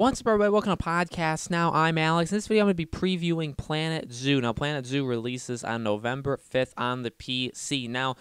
What's up, everybody? Welcome to Podcast Now. I'm Alex. In this video, I'm going to be previewing Planet Zoo. Now, Planet Zoo releases on November 5th on the PC. Now,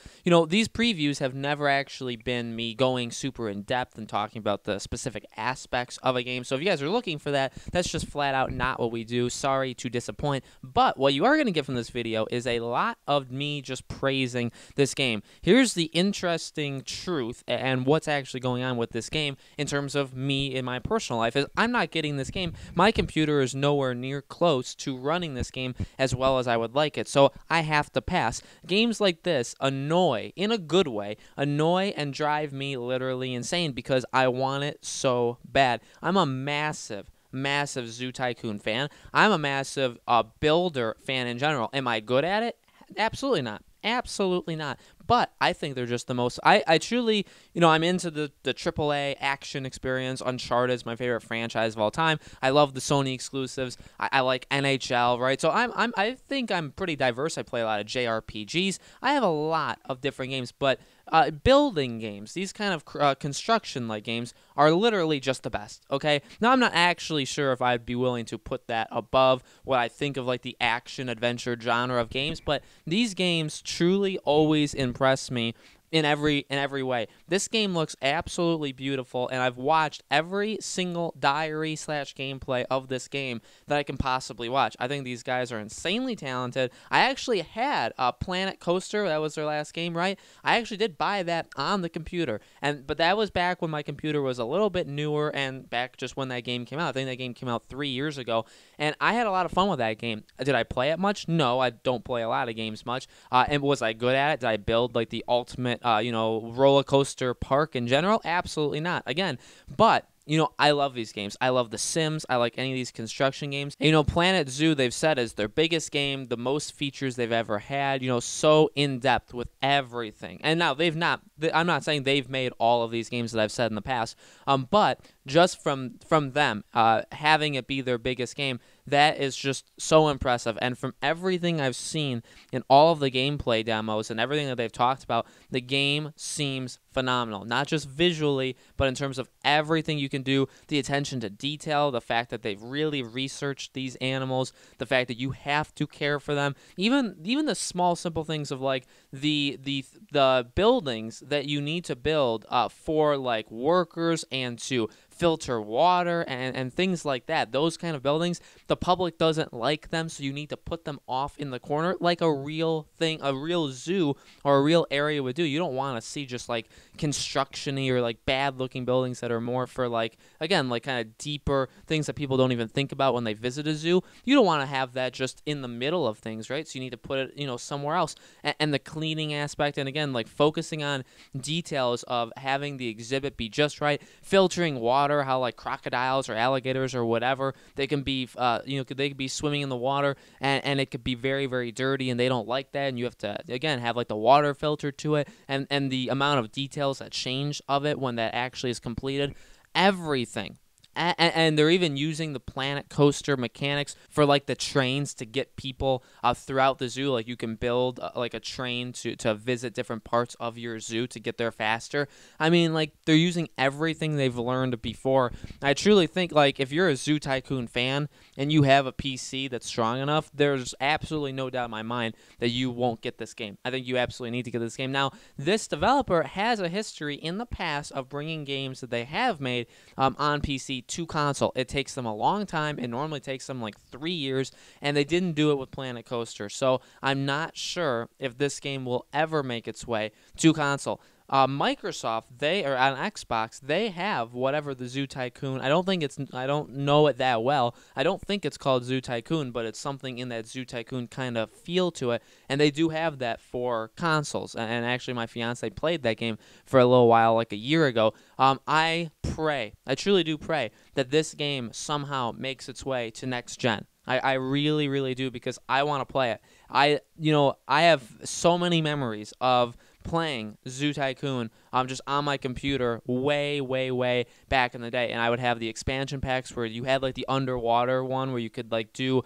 these previews have never actually been me going super in-depth and talking about the specific aspects of a game. So if you guys are looking for that, that's just flat out not what we do. Sorry to disappoint. But what you are going to get from this video is a lot of me just praising this game. Here's the interesting truth and what's actually going on with this game in terms of me in my personal life. I'm not getting this game. My computer is nowhere near close to running this game as well as I would like it, so I have to pass. Games like this annoy, in a good way, annoy and drive me literally insane because I want it so bad. I'm a massive Zoo Tycoon fan. I'm a massive builder fan in general. Am I good at it? Absolutely not. Absolutely not. But I think they're just the most. I truly, I'm into the AAA action experience. Uncharted is my favorite franchise of all time. I love the Sony exclusives. I like NHL, right? So I think I'm pretty diverse. I play a lot of JRPGs. I have a lot of different games, but building games, these kind of construction-like games, are literally just the best, okay? Now, I'm not actually sure if I'd be willing to put that above what I think of like the action-adventure genre of games, but these games truly always impress me in every way. This game looks absolutely beautiful, and I've watched every single diary/gameplay of this game that I can possibly watch. I think these guys are insanely talented. I actually had a Planet Coaster. That was their last game, right? I actually did buy that on the computer, but that was back when my computer was a little bit newer and back just when that game came out. I think that game came out 3 years ago, and I had a lot of fun with that game. Did I play it much? No, I don't play a lot of games much. And was I good at it? Did I build like the ultimate roller coaster park in general? Absolutely not. Again, but I love these games. I love The Sims. I like any of these construction games. Planet Zoo, they've said, is their biggest game, the most features they've ever had, so in-depth with everything. And now, I'm not saying they've made all of these games that I've said in the past, but just from them, having it be their biggest game, that is just so impressive. And from everything I've seen in all of the gameplay demos and everything that they've talked about, the game seems phenomenal. Not just visually, but in terms of everything you can do, the attention to detail, the fact that they've really researched these animals, the fact that you have to care for them, even the small, simple things of like the buildings that you need to build for like workers and to filter water and things like that. Those kind of buildings, the public doesn't like them, so you need to put them off in the corner like a real thing, a real zoo or a real area would do. You don't want to see just like construction-y or like bad-looking buildings that are more for like, again, like kind of deeper things that people don't even think about when they visit a zoo. You don't want to have that just in the middle of things, right? So you need to put it, somewhere else. And the cleaning aspect, and again, like focusing on details of having the exhibit be just right, filtering water, how like crocodiles or alligators or whatever, they can be they could be swimming in the water and it could be very, very dirty, and they don't like that, and you have to again have like the water filter to it, and the amount of details that change of it when that actually is completed, everything. And they're even using the Planet Coaster mechanics for like the trains to get people throughout the zoo. Like you can build like a train to visit different parts of your zoo to get there faster. I mean, like they're using everything they've learned before. I truly think like if you're a Zoo Tycoon fan and you have a PC that's strong enough, there's absolutely no doubt in my mind that you won't get this game. I think you absolutely need to get this game. Now, this developer has a history in the past of bringing games that they have made on PC to console. It takes them a long time. It normally takes them like 3 years, and they didn't do it with Planet Coaster. So I'm not sure if this game will ever make its way to console. Microsoft, they are on Xbox. They have whatever the Zoo Tycoon. I don't know it that well. I don't think it's called Zoo Tycoon, but it's something in that Zoo Tycoon kind of feel to it. And they do have that for consoles. And actually, my fiance played that game for a little while, like a year ago. I truly do pray that this game somehow makes its way to next gen. I really, really do, because I want to play it. I have so many memories of playing Zoo Tycoon just on my computer way, way, way back in the day. And I would have the expansion packs where you had like the underwater one where you could like do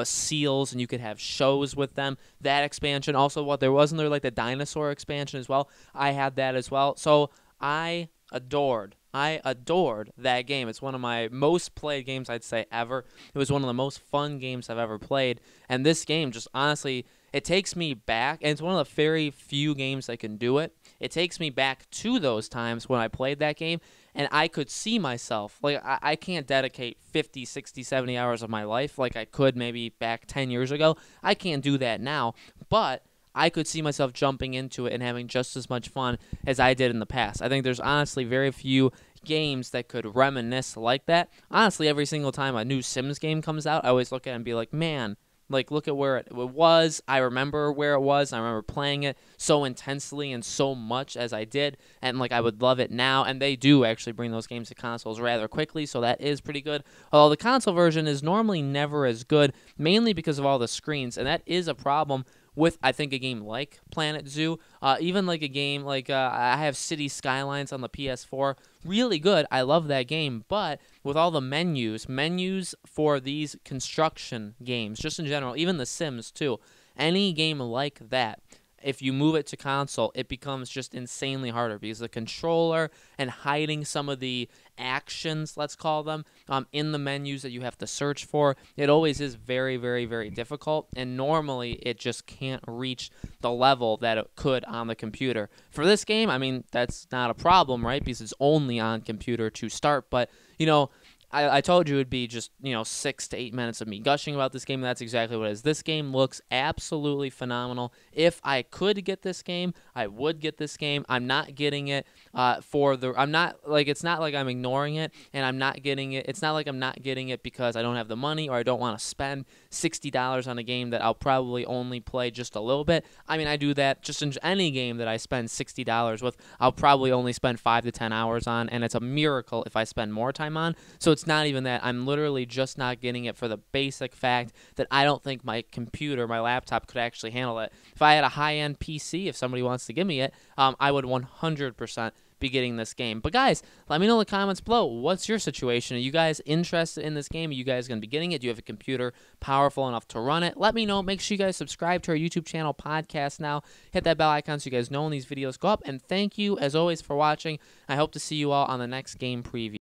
seals and you could have shows with them. That expansion. Also, wasn't there like the dinosaur expansion as well? I had that as well. So I adored I adored that game. It's one of my most played games, I'd say, ever. It was one of the most fun games I've ever played. And this game just honestly, it takes me back, and it's one of the very few games that can do it. It takes me back to those times when I played that game, and I could see myself. Like, I can't dedicate 50, 60, 70 hours of my life like I could maybe back 10 years ago. I can't do that now, but I could see myself jumping into it and having just as much fun as I did in the past. I think there's honestly very few games that could reminisce like that. Honestly, every single time a new Sims game comes out, I always look at it and be like, man, like, look at where it was. I remember where it was. I remember playing it so intensely and so much as I did, and like I would love it now. And they do actually bring those games to consoles rather quickly, so that is pretty good. Although the console version is normally never as good, mainly because of all the screens, and that is a problem with, I think, a game like Planet Zoo. Even like a game like I have City Skylines on the PS4. Really good. I love that game. But with all the menus for these construction games, just in general, even The Sims too, any game like that, if you move it to console, it becomes just insanely harder because the controller and hiding some of the actions, let's call them, in the menus that you have to search for, it always is very, very, very difficult, and normally it just can't reach the level that it could on the computer. For this game, I mean, that's not a problem, right, because it's only on computer to start, but, you know, I told you it would be just, 6 to 8 minutes of me gushing about this game, and that's exactly what it is. This game looks absolutely phenomenal. If I could get this game, I would get this game. I'm not getting it it's not like I'm ignoring it, and I'm not getting it. It's not like I'm not getting it because I don't have the money or I don't want to spend $60 on a game that I'll probably only play just a little bit. I mean, I do that just in any game that I spend $60 with, I'll probably only spend 5 to 10 hours on, and it's a miracle if I spend more time on. So it's not even that. I'm literally just not getting it for the basic fact that I don't think my computer, my laptop, could actually handle it. If I had a high-end PC, if somebody wants to give me it, I would 100% be getting this game. But guys, let me know in the comments below, what's your situation? Are you guys interested in this game? Are you guys going to be getting it? Do you have a computer powerful enough to run it? Let me know. Make sure you guys subscribe to our YouTube channel, Podcast Now. Hit that bell icon so you guys know when these videos go up. And thank you, as always, for watching. I hope to see you all on the next game preview.